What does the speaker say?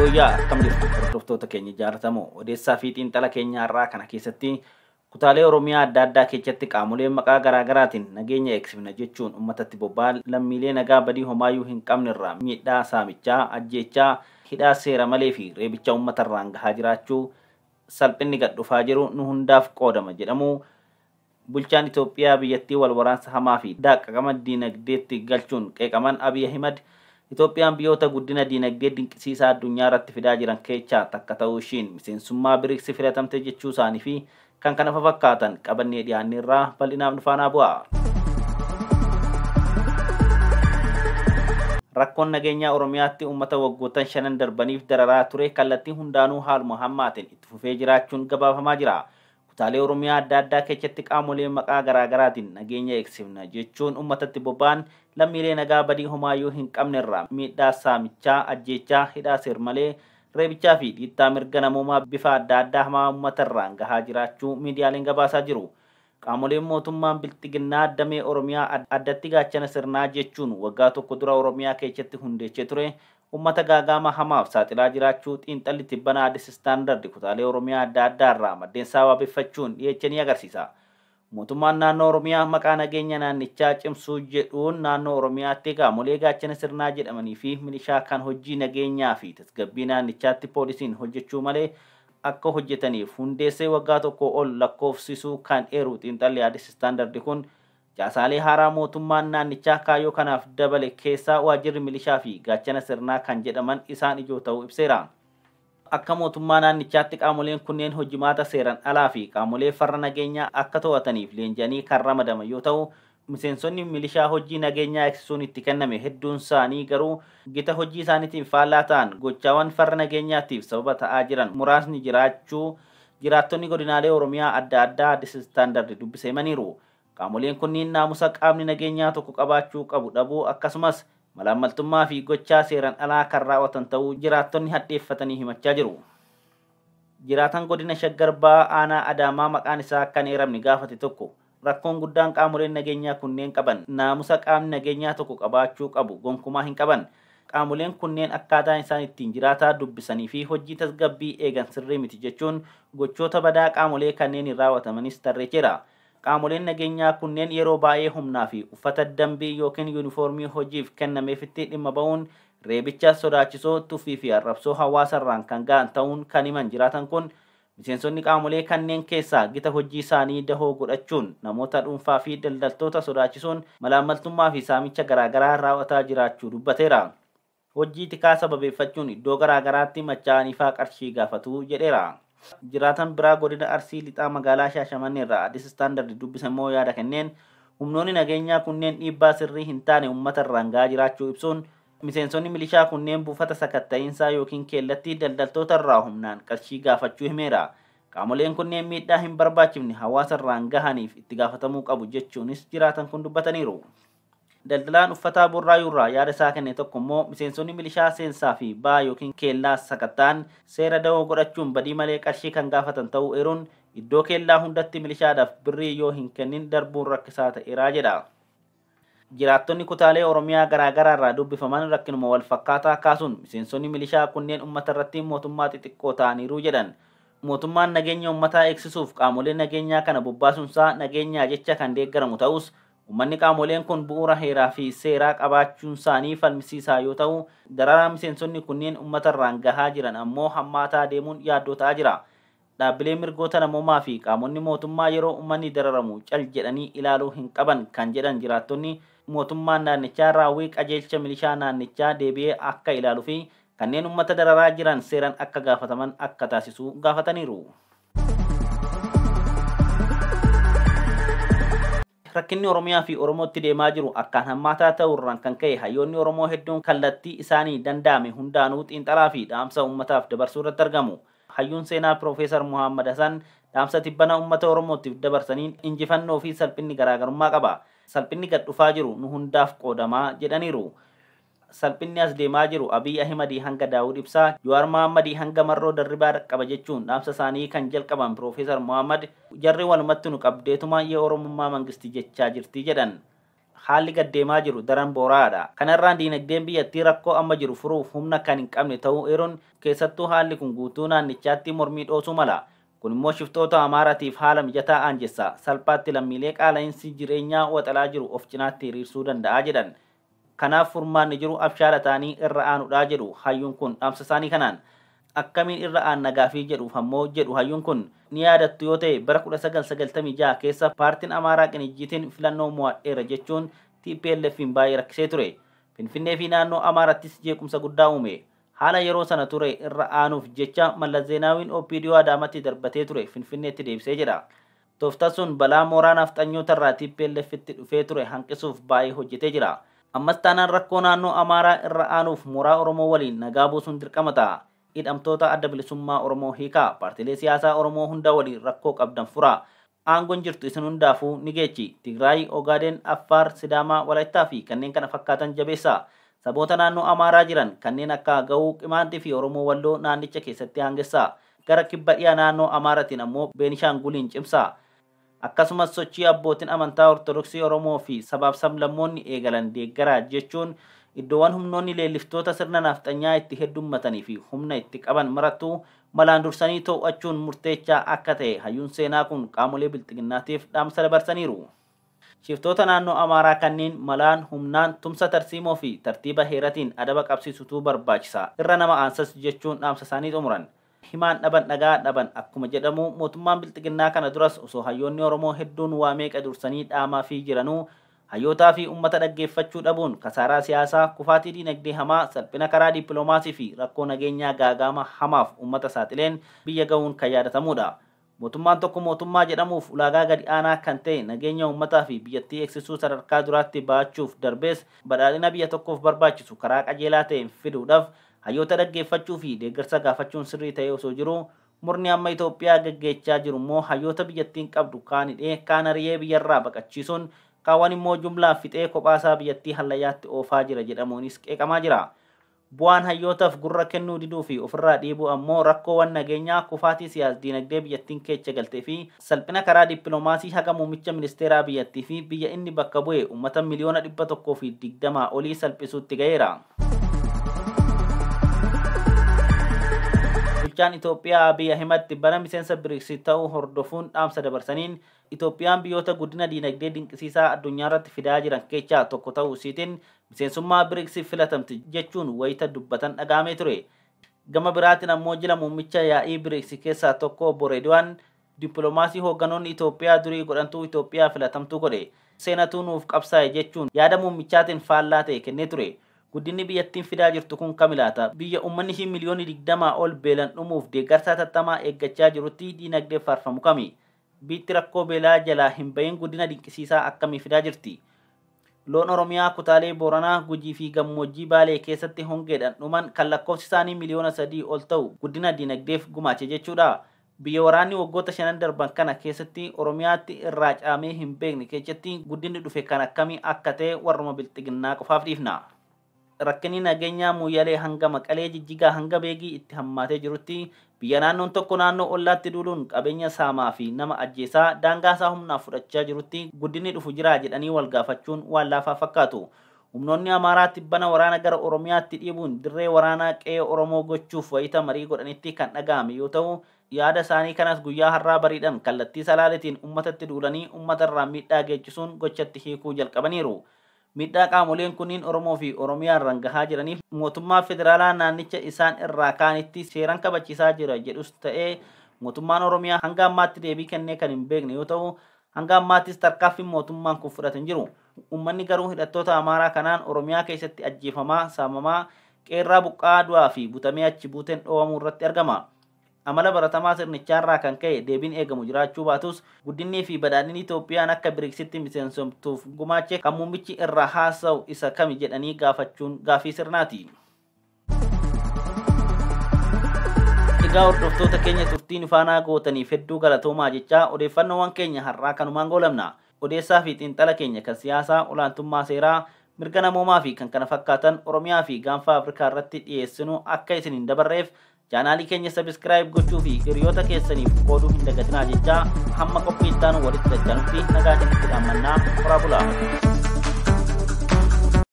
Yooyyaa akkam jirtu hordoftoota keenya jaallatamoo odeessaa fi xiinxala keenya har'aa kana keessatti kutaalee Oromiyaa adda addaa keessatti qaamoleen maqaa garaa garaatiin nageenya eegsifna jechuun uummatatti bobba'an lammiilee nagaa badii homaayyuu hin qabne irraa miidhaa saamichaa, ajjeechaa, hidhaa seera malee fi reebicha uummatarraan gahaa jiraachuu salphinni gad dhufaa jiru nu hundaaf qoodama jedhamu bulchaan Itoophiyaa biyyattii wal waraansa hamaa fi daaqaqama diinagdeetti galchuun qeeqaman Abiy Ahimad Itoophiyaan biyyoota guddina diinagdee dinqisiisaa addunyaa irratti fidaa jiran keessaa takka ta'uu ishiin miseensummaa BRICS filatamte jechuu isaanii fi kan kana fakkaatan qabannee dhiyaanne irraa bal'inaaf nu faana bu'a. Rakkoon nageenyaa Oromiyaatti uummata waggoottan 5 darbaniif dararaa ture kallattii hundaanuu haaluma hammaatiin itti fufee jiraachuun gabaafamaa jira. Kutaalee Oromiyaa adda addaa keessatti qaamoleen maqaa garaa garaatiin nageenya eegsifna jechuun uummatatti bobba'an lammiilee nagaa badii homaayyuu hin qabne irraa miidhaa saamichaa, ajjeechaa, hidhaa seer malee, reebichaa fi dhiittaa mirga namoomaa bifa adda addaa hamaa uummatarraan gahaa jiraachuu miidiyaaleen gabaasaa jiru. Qaamoleen mootummaan bilxiginnaa damee Oromiyaa addatti gaachana sirnaa jechuun waggaa tokko dura Oromiyaa keessatti hundeessee ture ummata gaagama hamaaf saaxilaa jiraachuu xiinxalli tibbanaa Addis Istaandardi kutaalee Oromiyaa adda addaa irraa maddeen waabeffachuun dhiyeechanii agarsiisa. Mootummaan naannoo Oromiyaa maqaa nageenya naannichaa cimsuu jedhuun naannoo Oromiyaatti qaamolee gaachana sirnaa jedhamanii fi milishaa kan hojii nageenyaa fi tasgabbii naannichaatti poolisiin hojjechuu malee akka hojjetaniif hundeessee waggaa tokko ol lakkoofsisuu kan eeru xiinxalli Addis Istaandardi kun jaasaalee haaraa mootummaan naannichaa kaayyoo kanaaf dabale keessaa waajjirri milishaa fi gaachana sirnaa kan jedhaman isaan ijoo ta'uu ibseera. Akka mootummaa naannichaatti qaamoleen kunneen hojimaata seeran alaa fi qaamolee farra nageenyaa akka to'ataniif leenjanii kan ramadaman yoo ta'u miseensonni milishaa hojii nageenyaa eegsisuun itti kenname hedduun isaanii garuu gita hojii isaaniitiin faallaa ta'an gochaawwan farra nageenyaatiif sababa ta'aa jiran muraasni jiraachuu jiraattonni godinaalee Oromiyaa adda addaa Addis Istaandardi dubbiseemaniiru. Qaamoleen kunniin naamusa qaamni nageenyaa tokko qabaachuu qabu dhabuu akkasumas malaammaltummaa fi gochaa seeran alaa kan raawwatan ta'uu jiraattonni hadheeffatanii himachaa jiru. Jiraatan godina Shaggar Ba'aa aanaa Adaamaa maqaan isaa akka hin eeramne gaafate tokko rakkoon guddaan qaamoleen nageenyaa kunneen qaban naamusa qaamni nageenyaa tokko qabaachuu qabu gonkumaa hin qaban. Qaamoleen kunneen akkaataan isaan ittiin jiraataa dubbisanii fi hojii tasgabbii eegan sirrii miti jechuun gochoota badaa qaamolee kanneen raawwatamanis tarreecheera. Qaamoleen nageenyaa kunneen yeroo baay'ee humnaa fi uffata dambii yookiin yuunifoormii hojiif kennameefitti dhimma ba'uun reebicha sodaachisoo tuffii fi arrabsoo hawaasarraan kan ga'an ta'uun kan himan jiraatan kun miseensonni qaamolee kanneen keessaa gita hojii isaanii dahoo godhachuun namoota dhuunfaa fi daldaltoota sodaachisuun malaammaltummaa fi saamicha garaagaraa raawwataa jiraachuu dubbateera. Hojii tikaa sababeeffachuun iddoo garaagaraatti machaa'anii faa qarshii gaafatu jedheera. Jiraatan biraa godina Arsii lixaa magaalaa Shaashamannee irraa Addis Istaandardi dubbisan immoo yaada kenneen humnoonni nageenyaa kunneen dhiibbaa sirrii hin taane uummata irraan gahaa jiraachuu ibsuun miseensonni milishaa kunneen buufata sakatta'iinsaa yookiin keellatti daldaltoota irraa humnaan qarshii gaafachuu himeera. Qaamoleen kunneen miidhaa hin barbaachifne hawaasa irraan gahaniif itti gaafatamuu qabu jechuunis jiraatan kun dubbataniiru. Daldalaan uffataa burraayuurraa yaada isaa kenne tokko immoo miseensonni milishaa seensaa fi ba'aa yookiin keellaa sakattaan seera dahoo godhachuun badii malee qarshii kan gaafatan ta'uu eeruun iddoo keellaa hundatti milishaadhaaf birrii yoo hin kennin darbuun rakkisaa ta'eeraa jedha. Jiraattonni kutaalee Oromiyaa garaagaraa irraa dubbifaman rakkinuma wal fakkaataa kaasuun miseensonni milishaa kunneen uummata irratti mootummaa xixiqqoo ta'aniiru jedhan. Mootummaan nageenya uummataa eegsisuuf qaamolee nageenyaa kana bobbaasuunsaa nageenyaa jecha kan deeggaramu ta'us Uummanni qaamoleen kun bu'uura heeraa fi seeraa qabaachuun isaanii falmisiisaa yoo ta'u dararaa miseensonni kunneen uummata irraan gahaa jiran ammoo hammaataa deemuun yaaddoo ta'aa jira. Dhaabbilee mirgoota namoomaa fi qaamonni mootummaa yeroo uummanni dararamu cal jedhanii ilaaluu hin qaban kan jedhan jiraattonni mootummaan naannichaa raawwii qajeelcha milishaa naannichaa deebi'ee akka ilaaluu fi kanneen uummata dararaa jiran seeran akka gaafataman akka taasisu gaafataniiru. Rakkinni Oromiyaa fi Oromootti deemaa jiru akkaan hammaataa ta'uurraan kan ka'e hayyoonni Oromoo hedduun kallattii isaanii danda'ame hundaanuu xiinxalaa fi dhaamsa uummataaf dabarsuu irratti argamu. Hayyuun seenaa Piroofeesar Muhammad Hasan dhaamsa tibbana uummata Oromootiif dabarsaniin injifannoo fi salphinni garaagarummaa qaba. Salphinni gad dhufaa jiru nu hundaaf qoodamaa jedhaniiru. Salphinni as deemaa jiru Abiy Ahimad hanga Daawud Ibsaa, Jawaar Mohammad hanga Marroo Darribaa dhaqqaba jechuun dhaamsa isaanii kan jalqaban Piroofeesar Muhammad jarri walumatti nu qabdeetuma yoo Oromummaa mangistii jechaa jirti jedhan. haalli gaddeemaa jiru daran booraadha. Kanarraan diinagdeen biyyattii rakkoo amma jiru furuuf humna kan hin qabne ta'uu eeruun keessattuu haalli kun guutuu naannichaatti mormii dhoosuu mala. Kun immoo shiftoota Amaaraatiif haala mijataa aanjessa. Salphaatti lammiilee qaala'insi jireenyaa waxalaa jiru of cinaatti hiriirsuu danda'a jedhan. Kanaaf furmaanni jiru abshaala ta'anii irra aanuudhaa jedhu hayyuun kun dhaamsa isaanii kanaan. Akkamiin irra aannagaafii jedhuuf ammoo jedhu hayyuun kun ni yaadattu yoo ta'e bara 1996 keessa paartiin Amaaraa Qinijjiitiin filannoo mo'adheera jechuun TPLF'n baay'ee rakkisee ture. Finfinnee fi naannoo Amaaraattis jeequmsa guddaa uume. Haala yeroo sana ture irra aanuuf jecha Mallas Zeenaawiin OPDO Adaamatti darbatee ture Finfinneetti deebisee jedha. Tooftaan sun balaa mooraa nafxanyootarraa TPLF'tti dhufee ture hanqisuuf baay'ee hojjetee jira. Ammas taanaan rakkoo naannoo Amaaraa irra aanuuf mooraa Oromoo waliin nagaa buusuun dirqama ta'a. Hidhamtoota adda bilisummaa Oromoo hiikaa, paartiilee siyaasaa Oromoo hunda waliin rakkoo qabdan furaa. Aangoon jirtu isin hundaafuu ni geechi. Tigraay, Ogaaden, Affaar, Sidaamaa, Walaayittaa fi kanneen kana fakkaatan jabeessaa. Saboota naannoo Amaaraa jiran kanneen akka Gawuu, Qimaantii fi Oromoo Walloo naannicha keessatti hangessaa. Gara kibba dhiyaa naannoo Amaaraatiin ammoo Beenishaanguliin cimsaa. Akkasumas sochii abbootiin amantaa Ortodoksii Oromoo fi sabaaf sablammoonni eegalan deeggaraa jechuun iddoowwan humnoonni leelliftoota sirna nafxanyaa itti heddummatanii fi humna itti qaban marattuu malaan dursanii to'achuun murteechaa akka ta'e hayyuun seenaa kun qaamolee bilxiginnaatiif dhaamsa dabarsaniiru. Shiftoota naannoo Amaaraa kanneen malaan humnaan tumsa tarsiimoo fi tartiiba heeratiin adaba qabsiisutu barbaachisa. Irra nama aansas jechuun dhaamsa isaanii xumuran. Himaan dhaban dhagaa dhaban akkuma jedhamu mootummaan bilxiginnaa kana duras osoo hayyoonni Oromoo hedduun waa meeqa dursanii dhaamaa fi jiranuu hayyootaa fi uummata dhaggeeffachuu dhabuun kasaaraa siyaasaa, kufaatii diinagdee hamaa, salphina karaa dippiloomaasii fi rakkoo nageenyaa gaagama hamaaf uummata saaxileen biyya ga'uun kan yaadatamudha. Mootummaan tokko mootummaa jedhamuuf ulaagaa gadi aanaa kan ta'e nageenya uummataa fi biyyattii eegsisuu sadarkaa duraatti baachuuf darbees badhaadhina biyya tokkoof barbaachisu karaa qajeelaa ta'een fiduudhaaf hayyoota dhaggeeffachuu fi deeggarsa gaafachuun sirrii ta'ee osoo jiru murni amma Itoophiyaa gaggeechaa jiru immoo hayyoota biyyattiin qabdu kaan hidhee kaan ari'ee biyyarraa baqachiisuun kaawwan immoo jumlaa fixee kophaasaa biyyattii hallayyaatti oofaa jira jedhamuunis qeeqamaa jira. Bu'aan hayyootaaf gurra kennuu diduu fi ofirraa dhiibuu ammoo rakkoowwan nageenyaa, kufaatii siyaas-diinagdee biyyattiin keessa galtee fi salphina karaa dippiloomaasii haga muummicha ministeeraa biyyattii fi biyya inni bakka bu'e uummata miliyoona 120 olii salphisuutti ga'eera. Bulchaan Itoophiyaa Abiy Ahimad bara miseensa BRICS ta'uu hordofuun dhaamsa dabarsaniin Itoophiyaan biyyoota guddina diinagdee dinqisiisaa addunyaa irratti fidaa jiran keessaa tokko ta'uu isiitiin miseensummaa BRICS filatamti jechuun wayita dubbatan dhagaamee ture. Gama biraatiin ammoo jila muummicha yaa'ii BRICS keessaa tokko obbo Reediwaan dippiloomaasii hoogganoonni Itoophiyaa durii godhantuu Itoophiyaa filatamtuu godhe. Seenatuu nuuf qabsaa'e jechuun yaada muummichaatiin faallaa ta'e kennee ture. Guddinni biyyattiin fidaa jirtu kun kamilaata? Biyya uummanni ishii miliyoona 20 ol beelan dhumuuf deeggarsa tattamaa eeggachaa jirutti diinagdee faarfamu kami? Biitti rakkoo beelaa jalaa hin bahin guddina dinqisiisaa akkamii fidaa jirti? Loon Oromiyaa kutaalee Booranaa, Gujii fi Gammoojjii Baalee keessatti hongeedhaan dhuman kan lakkoofsi isaanii miliyoona 3 ol ta'u guddina diinagdeef gumaache jechuudha. Biyya waraanni waggoota 5 darban kana keessatti Oromiyaatti irraa caamee hin beekne keessatti guddinni dhufe kan akkamii akka ta'e warruma bilxiginnaa qofaaf dhiifna. Rakkinni nageenyaa Mooyyalee hanga Maqalee, Jijjigaa hanga Beegii itti hammaatee jirutti biyya naannoon tokko naannoo ollaatti duuluun qabeenya saamaa fi nama ajjeesaa daangaasaa humnaaf fudhachaa jirutti guddinni dhufu jira jedhanii wal gaafachuun waan laafaa fakkaatu. Humnoonni Amaaraatti bana waraana gara Oromiyaatti dhiibuun dirree waraanaa qe'ee Oromoo gochuuf wayita marii godhanitti kan dhaga'ame yoo ta'u, yaada isaanii kanas guyyaa har'aa bariidhaan kallattii salaaleetiin uummatatti duulanii uummatarraa miidhaa geechisuun gochatti hiikuu jalqabaniiru. Miidhaa qaamoleen kunniin Oromoo fi Oromiyaan rangahaa jiraniif mootummaa federaalaa naannicha isaan irraa kaanitti seeraan kabachiisaa jira jedhus ta'ee mootummaan Oromiyaa hanga ammaatti deebii kennee kan hin beekne yoo ta'u, hanga ammaattis tarkaanfiin mootummaan kun fudhatan jiru. Uummanni garuu hidhattoota Amaaraa kanaan Oromiyaa keessatti ajjeefamaa, saamamaa, qeerraa buqqaa du'aa fi butamee achi buuteen dhoowwamuu irratti argama. Amala baratamaa sirnichaarraa kan ka'e deebiin eegamu jiraachuu baatus guddinnii fi badhaadhinni Itoophiyaan akka BRICSitti miseensomtuuf gumaache kan muummichi irraa haasa'u isa kami jedhanii gaafachuun gaafii sirnaati. Egaa hordoftoota keenya turtiin faanaa gootaniif hedduu galatoomaa jechaa odeeffannoowwan keenya har'aa kanumaan goolabna. Odeessaa fi xiinxala keenya kan siyaasaa, olaantummaa seeraa, mirga namoomaa fi kan kana fakkaatan Oromiyaa fi gaanfa Afrikaa irratti dhiyeessinu akka isin hin dabarreef chaanaalii keenya sabiskiraayib gochuu fi hiriyoota keessaniif qooduu hin dagatinaa jechaa hamma qophii itti aanu walitti dachanutti nagaa isinitti dhaammannaa. Horaa bulaa.